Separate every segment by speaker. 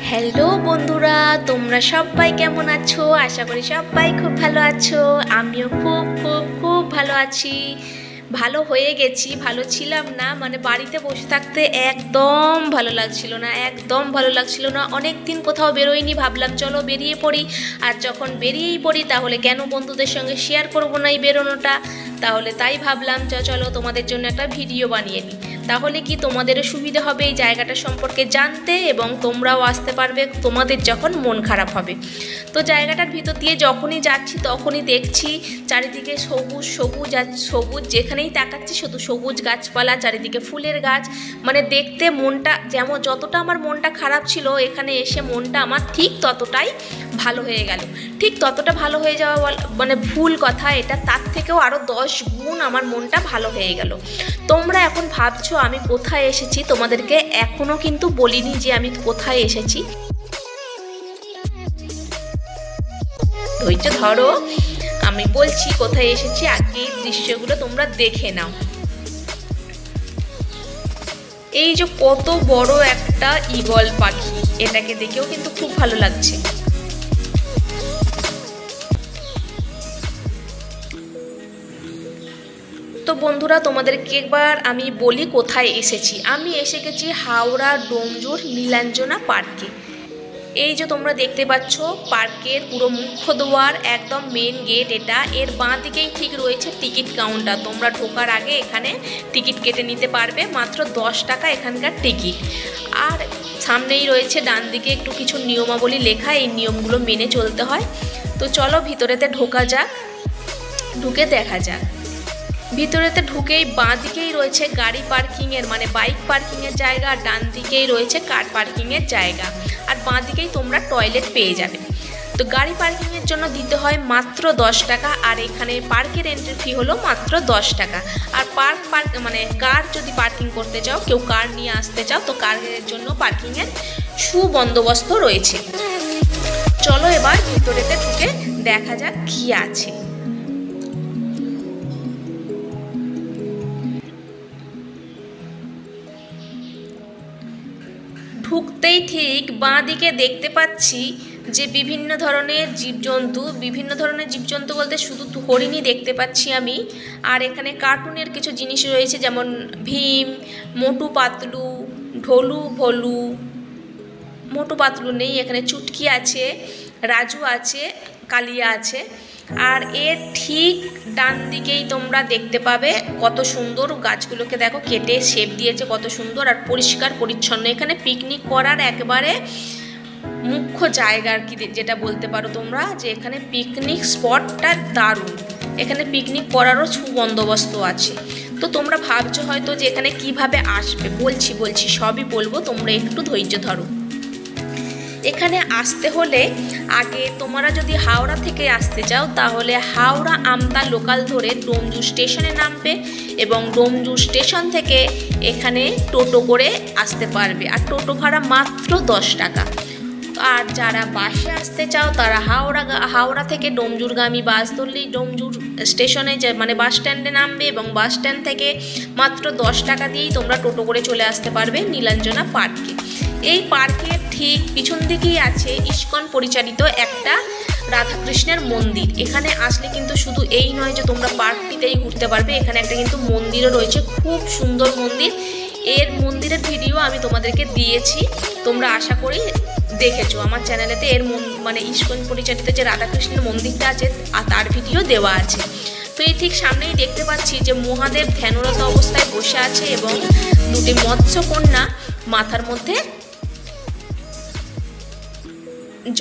Speaker 1: Hello বন্ধুরা, তোমরা সবাই কেমন আছো? আশা করি সবাই খুব ভালো আছো। আমিও খুব খুব খুব ভালো আছি। ভালো হয়ে গেছি, ভালো ছিলাম না। মানে বাড়িতে বসে থাকতে একদম ভালো লাগছিল না, একদম ভালো লাগছিল না। অনেক দিন কোথাও বেরোইনি, ভাবলাম চলো বেরিয়ে পড়ি। আর যখন বেরিয়েই পড়ি তাহলে কেন বন্ধুদের সঙ্গে শেয়ার করবো না এই বেরোনোটা। তাহলে তাই ভাবলাম চলো তোমাদের জন্য একটা ভিডিও বানিয়ে নিই। তাহলে কি তোমাদেরও সুবিধা হবে এই জায়গাটা সম্পর্কে জানতে, এবং তোমরাও আসতে পারবে তোমাদের যখন মন খারাপ হবে। তো জায়গাটার ভিতর দিয়ে যখনই যাচ্ছি তখনই দেখছি চারিদিকে সবুজ সবুজ আর সবুজ, যেখানেই তাকাচ্ছি শুধু সবুজ গাছপালা, চারিদিকে ফুলের গাছ। মানে দেখতে মনটা যেমন, যতটা আমার মনটা খারাপ ছিল এখানে এসে মনটা আমার ঠিক ততটাই ভালো হয়ে গেল। ঠিক ততটা ভালো হয়ে যাওয়া মানে ভুল কথা, এটা তার থেকেও আরও 10 গুণ আমার মনটা ভালো হয়ে গেল। তোমরা এখন ভাবছো আমি কোথায় এসেছি, তোমাদেরকে এখনও কিন্তু বলিনি যে আমি কোথায় এসেছি। ধৈর্য ধরো, আমি বলছি কোথায় এসেছি। আগে দৃশ্যগুলো তোমরা দেখে নাও। এই যে কত বড় একটা ঈগল পাখি, এটাকে দেখেও কিন্তু খুব ভালো লাগছে। তো বন্ধুরা, তোমাদেরকে একবার আমি বলি কোথায় এসেছি। আমি এসে গেছি হাওড়া ডোমজুর নীলাঞ্জনা পার্কে। এই যে তোমরা দেখতে পাচ্ছ পার্কের পুরো মুখ্য দুয়ার, একদম মেন গেট এটা। এর বাঁ দিকেই ঠিক রয়েছে টিকিট কাউন্টার। তোমরা ঢোকার আগে এখানে টিকিট কেটে নিতে পারবে, মাত্র 10 টাকা এখানকার টিকিট। আর সামনেই রয়েছে ডান দিকে একটু কিছু নিয়মাবলী লেখা, এই নিয়মগুলো মেনে চলতে হয়। তো চলো ভিতরেতে ঢোকা যাক, ঢুকে দেখা যাক। ভিতরেতে ঢুকেই বাঁ দিকেই রয়েছে গাড়ি পার্কিংয়ের মানে বাইক পার্কিংয়ের জায়গা, আর ডান দিকেই রয়েছে কার পার্কিংয়ের জায়গা। আর বাঁ দিকেই তোমরা টয়লেট পেয়ে যাবে। তো গাড়ি পার্কিংয়ের জন্য দিতে হয় মাত্র 10 টাকা, আর এখানে পার্কের এন্ট্রি ফি হলো মাত্র 10 টাকা। আর পার্ক মানে কার যদি পার্কিং করতে চাও, কেউ কার নিয়ে আসতে চাও, তো কারের জন্য পার্কিংয়ের সুবন্দোবস্ত রয়েছে। চলো এবার ভিতরেতে ঢুকে দেখা যাক কি আছে। ঢুকতেই ঠিক বাঁ দিকে দেখতে পাচ্ছি যে বিভিন্ন ধরনের জীবজন্তু বলতে শুধু হরিণই দেখতে পাচ্ছি আমি। আর এখানে কার্টুনের কিছু জিনিস রয়েছে, যেমন ভীম, মোটু পাতলু, ঢোলু ভোলু। মোটু পাতলু নেই, এখানে চুটকি আছে, রাজু আছে, কালিয়া আছে। আর এর ঠিক ডান দিকেই তোমরা দেখতে পাবে কত সুন্দর গাছগুলোকে দেখো কেটে শেপ দিয়েছে, কত সুন্দর আর পরিষ্কার পরিচ্ছন্ন। এখানে পিকনিক করার একেবারে মুখ্য জায়গা আর কি, যেটা বলতে পারো তোমরা যে এখানে পিকনিক স্পটটা দারুণ। এখানে পিকনিক করারও সুবন্দোবস্ত আছে। তো তোমরা ভাবছো হয়তো যে এখানে কিভাবে আসবে, বলছি সবই বলবো, তোমরা একটু ধৈর্য ধরো। এখানে আসতে হলে আগে তোমরা যদি হাওড়া থেকে আসতে চাও তাহলে হাওড়া আমতা লোকাল ধরে ডোমজুর স্টেশনে নামবে, এবং ডোমজুর স্টেশন থেকে এখানে টোটো করে আসতে পারবে। আর টোটো ভাড়া মাত্র 10 টাকা। আর যারা বাসে আসতে চাও তারা হাওড়া থেকে ডোমজুরগামী বাস ধরলেই ডোমজুর স্টেশনে মানে বাস স্ট্যান্ডে নামবে, এবং বাস স্ট্যান্ড থেকে মাত্র 10 টাকা দিয়েই তোমরা টোটো করে চলে আসতে পারবে নীলাঞ্জনা পার্কে। এই পার্কের ঠিক পিছন দিকেই আছে ইস্কন পরিচালিত একটা রাধাকৃষ্ণের মন্দির। এখানে আসলে কিন্তু শুধু এই নয় যে তোমরা পার্কটিতেই ঘুরতে পারবে, এখানে একটা কিন্তু মন্দিরও রয়েছে, খুব সুন্দর মন্দির। এর মন্দিরের ভিডিও আমি তোমাদেরকে দিয়েছি, তোমরা আশা করি দেখেছো আমার চ্যানেলেতে। এর মানে ইস্কন পরিচালিত যে রাধাকৃষ্ণের মন্দিরটা আছে আর তার ভিডিও দেওয়া আছে। তো এই ঠিক সামনেই দেখতে পাচ্ছি যে মহাদেব ধ্যানরত অবস্থায় বসে আছে, এবং দুটি মৎস্যকন্যা মাথার মধ্যে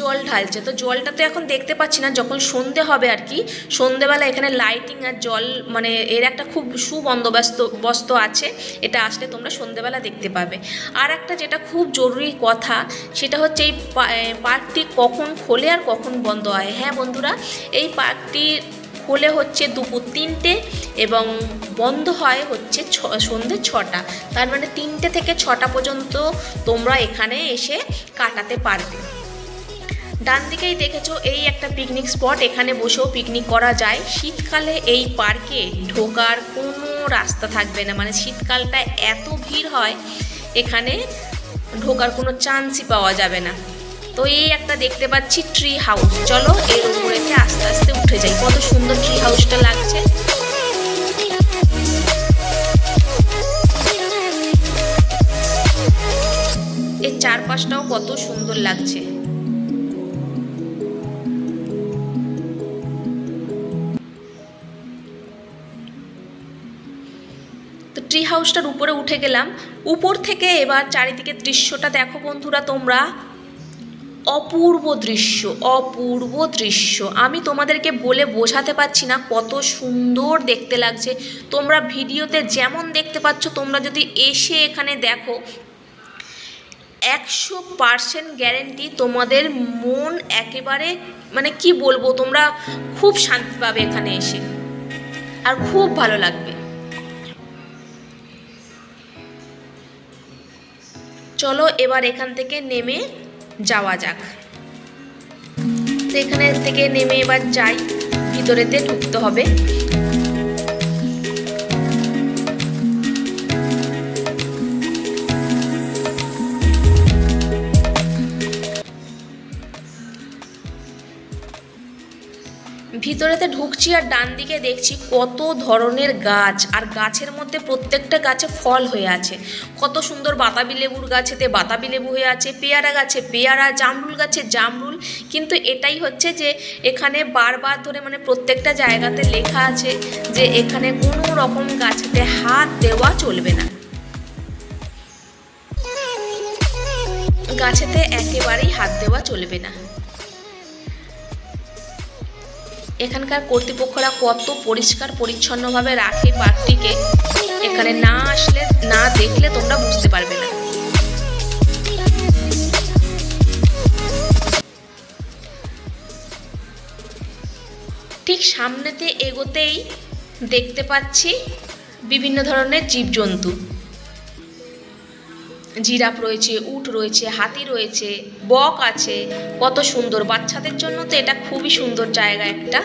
Speaker 1: জল ঢালছে। তো জলটা তো এখন দেখতে পাচ্ছি না, যখন সন্ধে হবে আর কি, সন্ধেবেলা এখানে লাইটিং আর জল মানে এর একটা খুব সুবন্দোবস্ত আছে। এটা আসলে তোমরা সন্ধেবেলা দেখতে পাবে। আর একটা যেটা খুব জরুরি কথা, সেটা হচ্ছে এই পার্কটি কখন খোলে আর কখন বন্ধ হয়। হ্যাঁ বন্ধুরা, এই পার্কটি খোলে হচ্ছে দুপুর 3টে এবং বন্ধ হয় হচ্ছে সন্ধ্যে 6টা। তার মানে 3টে থেকে 6টা পর্যন্ত তোমরা এখানে এসে কাটাতে পারবে। ডান দিকেই দেখেছো এই একটা পিকনিক স্পট, এখানে বসেও পিকনিক করা যায়। শীতকালে এই পার্কে ঢোকার কোনো রাস্তা থাকবে না, মানে শীতকালটা এত ভিড় হয় এখানে ঢোকার কোনো চান্সই পাওয়া যাবে না। তো এই একটা দেখতে পাচ্ছি ট্রি হাউস, চলো এর উপরেতে আস্তে আস্তে উঠে যাই। কত সুন্দর ট্রি হাউসটা লাগছে। এর চারপাশটাও কত সুন্দর লাগছে। তো ট্রি হাউসটার উপরে উঠে গেলাম। উপর থেকে এবার চারিদিকে দৃশ্যটা দেখো বন্ধুরা তোমরা, অপূর্ব দৃশ্য, অপূর্ব দৃশ্য। আমি তোমাদেরকে বলে বোঝাতে পারছি না কত সুন্দর দেখতে লাগছে। তোমরা ভিডিওতে যেমন দেখতে পাচ্ছ, তোমরা যদি এসে এখানে দেখো 100% গ্যারেন্টি তোমাদের মন একেবারে মানে কি বলবো, তোমরা খুব শান্তি পাবে এখানে এসে, আর খুব ভালো লাগবে। চলো এবার এখান থেকে নেমে যাওয়া যাক। তো এখানে থেকে নেমে এবার যাই, ভিতরেতে ঢুকতে হবে। ভিতরেতে ঢুকছি আর ডান দিকে দেখছি কত ধরনের গাছ, আর গাছের মধ্যে প্রত্যেকটা গাছে ফল হয়ে আছে। কত সুন্দর বাতাবি লেবুর গাছেতে বাতাবি লেবু হয়ে আছে, পেয়ারা গাছে পেয়ারা, জামরুল গাছে জামরুল। কিন্তু এটাই হচ্ছে যে এখানে বারবার ধরে মানে প্রত্যেকটা জায়গাতে লেখা আছে যে এখানে কোনো রকম গাছেতে হাত দেওয়া চলবে না, গাছেতে একেবারেই হাত দেওয়া চলবে না। এখানকার কর্তৃপক্ষরা কত পরিষ্কার পরিচ্ছন্নভাবে রাখে পার্কটিকে, এখানে না আসলে না দেখলে তোমরা বুঝতে পারবে না। ঠিক সামনেতে এগোতেই দেখতে পাচ্ছি বিভিন্ন ধরনের জীবজন্তু, জিরাফ রয়েছে, উট রয়েছে, হাতি রয়েছে, বক আছে। কত সুন্দর, বাচ্চাদের জন্য তো এটা খুবই সুন্দর জায়গা একটা।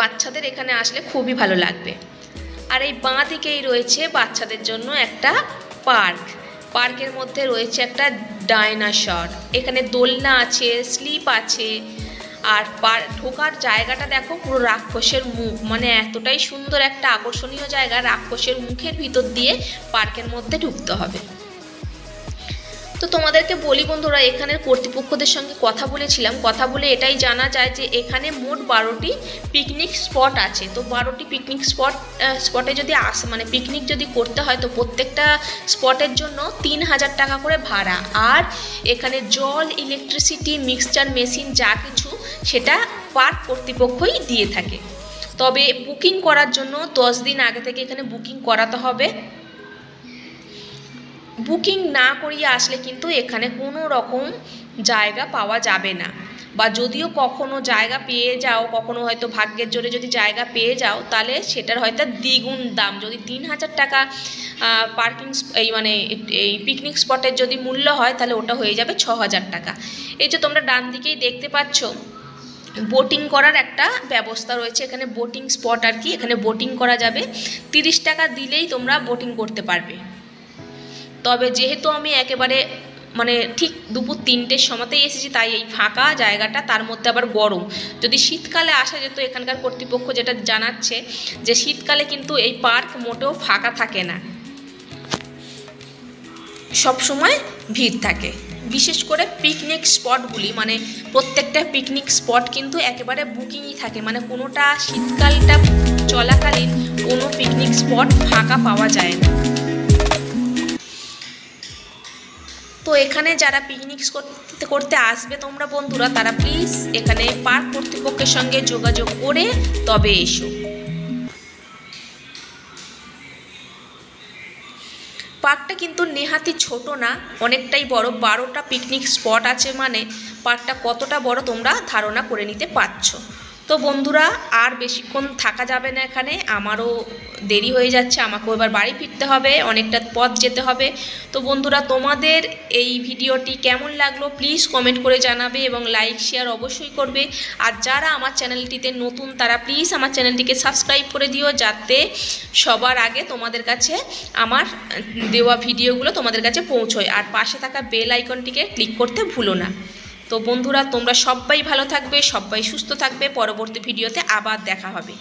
Speaker 1: বাচ্চাদের এখানে আসলে খুবই ভালো লাগবে। আর এই বাঁ দিকেই রয়েছে বাচ্চাদের জন্য একটা পার্ক। পার্কের মধ্যে রয়েছে একটা ডাইনোসর, এখানে দোলনা আছে, স্লিপ আছে। আর ঢোকার জায়গাটা দেখো, পুরো রাক্ষসের মুখ, মানে এতটাই সুন্দর একটা আকর্ষণীয় জায়গা। রাক্ষসের মুখের ভিতর দিয়ে পার্কের মধ্যে ঢুকতে হবে। তো তোমাদেরকে বলি বন্ধুরা, এখানের কর্তৃপক্ষদের সঙ্গে কথা বলেছিলাম, কথা বলে এটাই জানা যায় যে এখানে মোট 12টি পিকনিক স্পট আছে। তো 12টি পিকনিক স্পটে যদি মানে পিকনিক যদি করতে হয়, তো প্রত্যেকটা স্পটের জন্য 3000 টাকা করে ভাড়া। আর এখানে জল, ইলেকট্রিসিটি, মিক্সচার মেশিন যা কিছু সেটা পার্ক কর্তৃপক্ষই দিয়ে থাকে। তবে বুকিং করার জন্য 10 দিন আগে থেকে এখানে বুকিং করাতে হবে। বুকিং না করিয়ে আসলে কিন্তু এখানে কোনো রকম জায়গা পাওয়া যাবে না। বা যদিও কখনো জায়গা পেয়ে যাও, কখনো হয়তো ভাগ্যের জোরে যদি জায়গা পেয়ে যাও, তাহলে সেটার হয়তো দ্বিগুণ দাম। যদি 3000 টাকা পার্কিং মানে এই পিকনিক স্পটের যদি মূল্য হয়, তাহলে ওটা হয়ে যাবে 6000 টাকা। এই যে তোমরা ডান দিকেই দেখতে পাচ্ছ, বোটিং করার একটা ব্যবস্থা রয়েছে এখানে, বোটিং স্পট আর কি। এখানে বোটিং করা যাবে, 30 টাকা দিলেই তোমরা বোটিং করতে পারবে। তবে যেহেতু আমি একেবারে মানে ঠিক দুপুর 3টের সময়তেই এসেছি, তাই এই ফাঁকা জায়গাটা, তার মধ্যে আবার গরম। যদি শীতকালে আসা যেত, এখানকার কর্তৃপক্ষ যেটা জানাচ্ছে যে শীতকালে কিন্তু এই পার্ক মোটেও ফাঁকা থাকে না, সব সময় ভিড় থাকে। বিশেষ করে পিকনিক স্পটগুলি, মানে প্রত্যেকটা পিকনিক স্পট কিন্তু একেবারে বুকিংই থাকে, মানে কোনোটা শীতকালটা চলাকালীন কোনো পিকনিক স্পট ফাঁকা পাওয়া যায় না। তো এখানে যারা পিকনিক করতে আসবে তোমরা বন্ধুরা, তারা প্লিজ এখানে পার্ক কর্তৃপক্ষের সঙ্গে যোগাযোগ করে তবে এসো। পার্কটা কিন্তু নেহাতি ছোট না, অনেকটাই বড়। 12টা পিকনিক স্পট আছে, মানে পার্কটা কতটা বড় তোমরা ধারণা করে নিতে পারছো। তো বন্ধুরা আর বেশিক্ষণ থাকা যাবে না এখানে, আমারও দেরি হয়ে যাচ্ছে, আমাকেও এবার বাড়ি ফিরতে হবে, অনেকটা পথ যেতে হবে। তো বন্ধুরা তোমাদের এই ভিডিওটি কেমন লাগলো প্লিজ কমেন্ট করে জানাবে এবং লাইক শেয়ার অবশ্যই করবে। আর যারা আমার চ্যানেলটিতে নতুন তারা প্লিজ আমার চ্যানেলটিকে সাবস্ক্রাইব করে দিও, যাতে সবার আগে তোমাদের কাছে আমার দেওয়া ভিডিওগুলো তোমাদের কাছে পৌঁছয়। আর পাশে থাকা বেল আইকনটিকে ক্লিক করতে ভুলো না। তো বন্ধুরা তোমরা সবাই ভালো থাকবে, সবাই সুস্থ থাকবে, পরবর্তী ভিডিওতে আবার দেখা হবে।